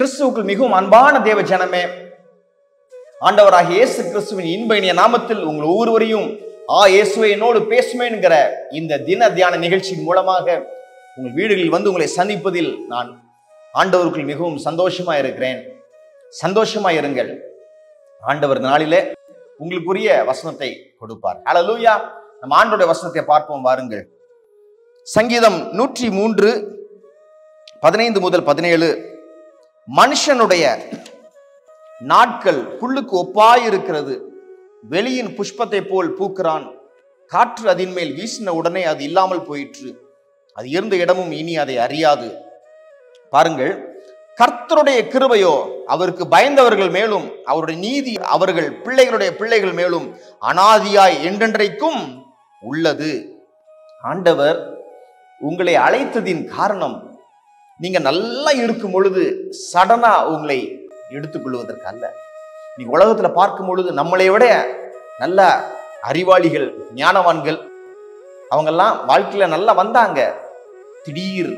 கிறிஸ்துவுக்குள் மிகவும் அன்பான தேவ ஜனமே, ஆண்டவராகிய இயேசு கிறிஸ்துவின் இன்ப இனிய நாமத்தில் உங்கள் ஒவ்வொருவரையும் இயேசுவே என்னோடு பேசுமேன்கிற இந்த தின தியான நிகழ்ச்சியின் மூலமாக உங்கள் வீடுகளில் வந்து உங்களை சந்திப்பதில் நான் ஆண்டவருக்குள் மிகவும் சந்தோஷமா இருக்கிறேன். சந்தோஷமா இருங்கள். ஆண்டவர் நாளிலே உங்களுக்குரிய வசனத்தை கொடுப்பார். ஹல்லேலூயா. நம்ம ஆண்டவருடைய வசனத்தை பார்ப்போம் வாருங்கள். சங்கீதம் 103 15 முதல் 17. மனுஷனுடைய நாட்கள் புல்லுக்கு ஒப்பாயிருக்கிறது. வெளியின் புஷ்பத்தை போல் பூக்கிறான். காற்று அதன் மேல் வீசின உடனே அது இல்லாமல் போயிற்று. அது இருந்த இடமும் இனி அதை அறியாது. பாருங்கள், கர்த்தருடைய கிருபையோ அவருக்கு பயந்தவர்கள் மேலும், அவருடைய நீதி அவர்கள் பிள்ளைகளுடைய பிள்ளைகள் மேலும் அனாதியாய் என்றென்றைக்கும் உள்ளது. ஆண்டவர் உங்களை அழைத்ததின் காரணம், நீங்க நல்லா இருக்கும் பொழுது சடனா உங்களை எடுத்துக்கொள்வதற்கு அல்ல. நீங்க உலகத்துல பார்க்கும் பொழுது நம்மளை விட நல்ல அறிவாளிகள், ஞானவான்கள், அவங்கெல்லாம் வாழ்க்கையில நல்லா வந்தாங்க. திடீர்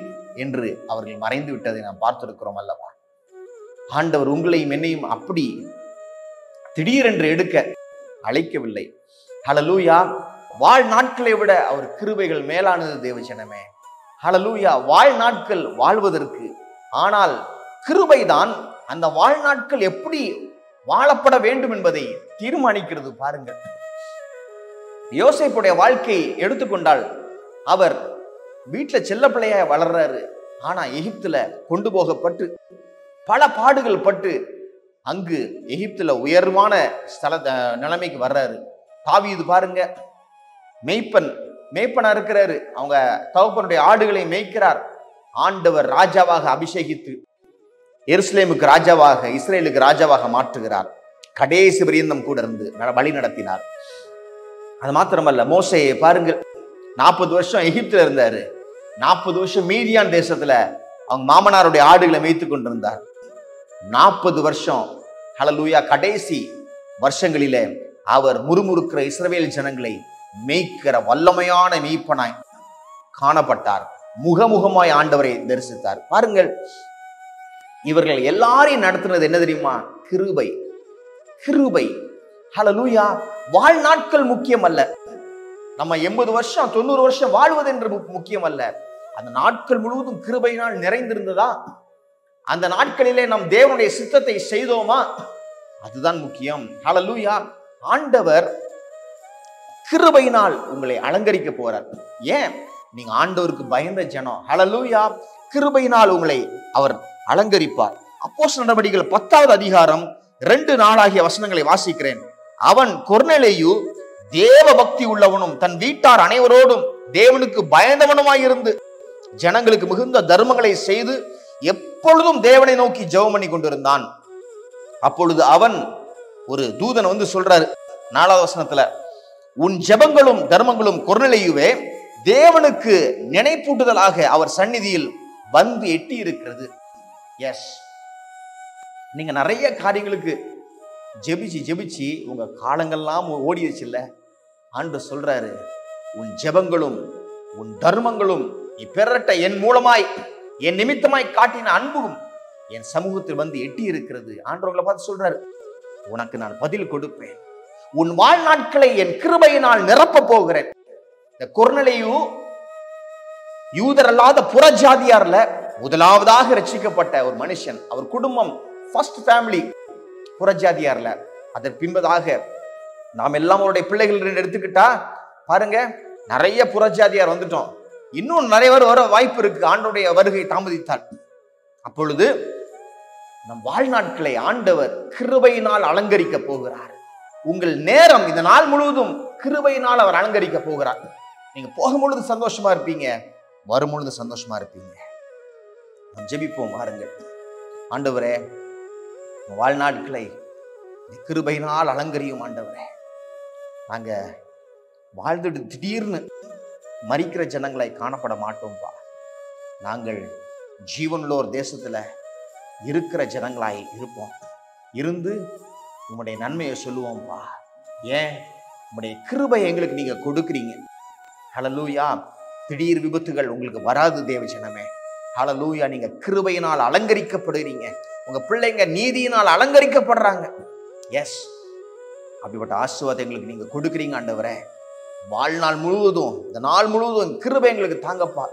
என்று அவர்கள் மறைந்து விட்டதை நாம் பார்த்திருக்கிறோம் அல்லவா? ஆண்டவர் உங்களையும் என்னையும் அப்படி திடீரென்று எடுக்க அழைக்கவில்லை. ஹல்லேலூயா. வாழ் நாட்களை விட அவர் கிருபைகள் மேலானது தேவஜனமே. ஹல்லேலூயா. வாழ்நாட்கள் வாழ்வதற்கு, ஆனால் கிருபைதான் அந்த வாழ்நாட்கள் எப்படி வாழப்பட வேண்டும் என்பதை தீர்மானிக்கிறது. பாருங்கள், யோசேப்புடைய வாழ்க்கை எடுத்துக்கொண்டால் அவர் வீட்டுல செல்ல பிள்ளையா வளர்றாரு. ஆனா எகிப்துல கொண்டு போகப்பட்டு பல பாடுகள் பட்டு அங்கு எகிப்துல உயர்வான நிலைமைக்கு வர்றாரு. தாவீது பாருங்க, மேய்ப்பனா இருக்கிறாரு. அவங்க தகப்பனுடைய ஆடுகளை மேய்க்கிறார். ஆண்டவர் ராஜாவாக அபிஷேகித்து எருசலேமுக்கு ராஜாவாக, இஸ்ரேலுக்கு ராஜாவாக மாற்றுகிறார். கடைசி பரியந்தம் கூட இருந்து வழி நடத்தினார். அது மாத்திரமல்ல, மோசேயை பாருங்கள், 40 வருஷம் எகிப்துல இருந்தாரு. 40 வருஷம் மீதியான் தேசத்துல அவங்க மாமனாருடைய ஆடுகளை மேய்த்து கொண்டிருந்தார். 40 வருஷம் ஹல்லேலூயா கடைசி வருஷங்களிலே அவர் முறுமுறுக்கிற இஸ்ரவேல் ஜனங்களை மேய்க்கிற வல்லமையான மேய்ப்பனாய் காணப்பட்டார். முகமுகமாய் ஆண்டவரை தரிசித்தார். பாருங்கள், இவர்கள் எல்லாரையும் நடத்துனது என்ன தெரியுமா? கிருபை. கிருபை. ஹல்லேலூயா. வாழ்நாட்கள் முக்கியம் அல்ல. நம்ம 80 வருஷம் 90 வருஷம் வாழ்வது என்று முக்கியம் அல்ல. அந்த நாட்கள் முழுவதும் கிருபையினால் நிறைந்திருந்ததா? அந்த நாட்களிலே நாம் தேவனுடைய சித்தத்தை செய்தோமா? அதுதான் முக்கியம். ஹல்லேலூயா. ஆண்டவர் கிருபையினால் உங்களை அலங்கரிக்க போறார். ஏன்? நீங்க ஆண்டவருக்கு பயந்த ஜனம். ஹல்லேலூயா. கிருபையினால் உங்களை அவர் அலங்கரிப்பார். அப்போஸ்தலர் நடவடிக்கைகள் 10வது அதிகாரம் 2-4 ஆகிய வசனங்களை வாசிக்கிறேன். அவன் கொர்நேலியு தேவ பக்தி உள்ளவனும் தன் வீட்டார் அனைவரோடும் தேவனுக்கு பயந்தவனுமாயிருந்து ஜனங்களுக்கு மிகுந்த தர்மங்களை செய்து எப்பொழுதும் தேவனை நோக்கி ஜெபம் பண்ணி கொண்டிருந்தான். அப்பொழுது அவன் ஒரு தூதன் வந்து சொல்றாரு 4வது வசனத்துல, உன் ஜெபங்களும் தர்மங்களும் கொர்நேலியுவே தேவனுக்கு நினைப்பூட்டுதலாக அவர் சந்நிதியில் வந்து எட்டி இருக்கிறது. எஸ், நீங்க நிறைய காரியங்களுக்கு ஜெபிச்சு ஜெபிச்சு உங்க காலங்கள்லாம் ஓடிடுச்சு இல்ல? ஆண்டவர் சொல்றாரு, உன் ஜெபங்களும் உன் தர்மங்களும் பெறட்ட என் மூலமாய் என் நிமித்தமாய் காட்டின அன்பும் என் சமூகத்தில் வந்து எட்டி இருக்கிறது. ஆண்டவர்களை பார்த்து சொல்றாரு, உனக்கு நான் பதில் கொடுப்பேன். உன் வாழ்நாட்களை என் கிருபையினால் நிரப்ப போகிறேன். இந்த கொர்நேலியு யூதர் அல்லாத புறஜாதியார்ல முதலாவதாக ரட்சிக்கப்பட்ட ஒரு மனுஷன். அவர் குடும்பம் ஃபர்ஸ்ட் ஃபேமிலி புறஜாதியார்ல. அதற்கு பின்பதாக நாம் எல்லாம் அவருடைய பிள்ளைகள் எடுத்துக்கிட்டா பாருங்க, நிறைய புறஜாதியார் வந்துட்டோம். இன்னும் நிறைய பேர் வர வாய்ப்பு இருக்கு ஆண்டவருடைய வருகை தாமதித்தால். அப்பொழுது நம் வாழ்நாட்களை ஆண்டவர் கிருபையினால் அலங்கரிக்க போகிறார். உங்கள் நேரம் இந்த நாள் முழுவதும் கிருபையினால் அவர் அலங்கரிக்க போகிறார். நீங்க போகும் பொழுது சந்தோஷமா இருப்பீங்க, வரும் பொழுது சந்தோஷமா இருப்பீங்க. ஜெபிப்போம் வாருங்கள். ஆண்டவரே, வாழ்நாட்களை கிருபையினால் அலங்கரியும் ஆண்டவரே. நாங்க வாழ்ந்துட்டு திடீர்னு மரிக்கிற ஜனங்களாய் காணப்பட மாட்டோம்பா. நாங்கள் ஜீவனுள்ளோர் தேசத்துல இருக்கிற ஜனங்களாய் இருப்போம். இருந்து உங்களுடைய நன்மையை சொல்லுவோம்பா. ஏன்? உங்களுடைய கிருபை எங்களுக்கு நீங்க கொடுக்குறீங்க. ஹல்லேலூயா. திடீர் விபத்துகள் உங்களுக்கு வராது தேவ ஜனமே. ஹல்லேலூயா. நீங்க கிருபையினால் அலங்கரிக்கப்படுகிறீங்க. உங்க பிள்ளைங்க நீதியினால் அலங்கரிக்கப்படுறாங்க. எஸ், அப்படிப்பட்ட ஆசீர்வாதம் எங்களுக்கு நீங்க கொடுக்குறீங்க ஆண்டவரே. வாழ்நாள் முழுவதும், இந்த நாள் முழுவதும் கிருபை எங்களுக்கு தாங்கப்பா.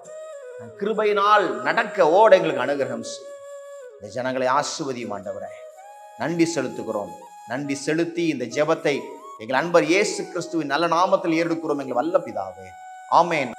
கிருபையினால் நடக்க ஓட எங்களுக்கு அனுகிரகம் செய். இந்த ஜனங்களை ஆசீர்வதியும் ஆண்டவரே. நன்றி செலுத்துகிறோம். நன்றி செலுத்தி இந்த ஜெபத்தை எங்கள் அன்பர் இயேசு கிறிஸ்துவின் நல்ல நாமத்தில் ஏறெடுக்கிறோம் எங்கள் வல்ல பிதாவே. ஆமென்.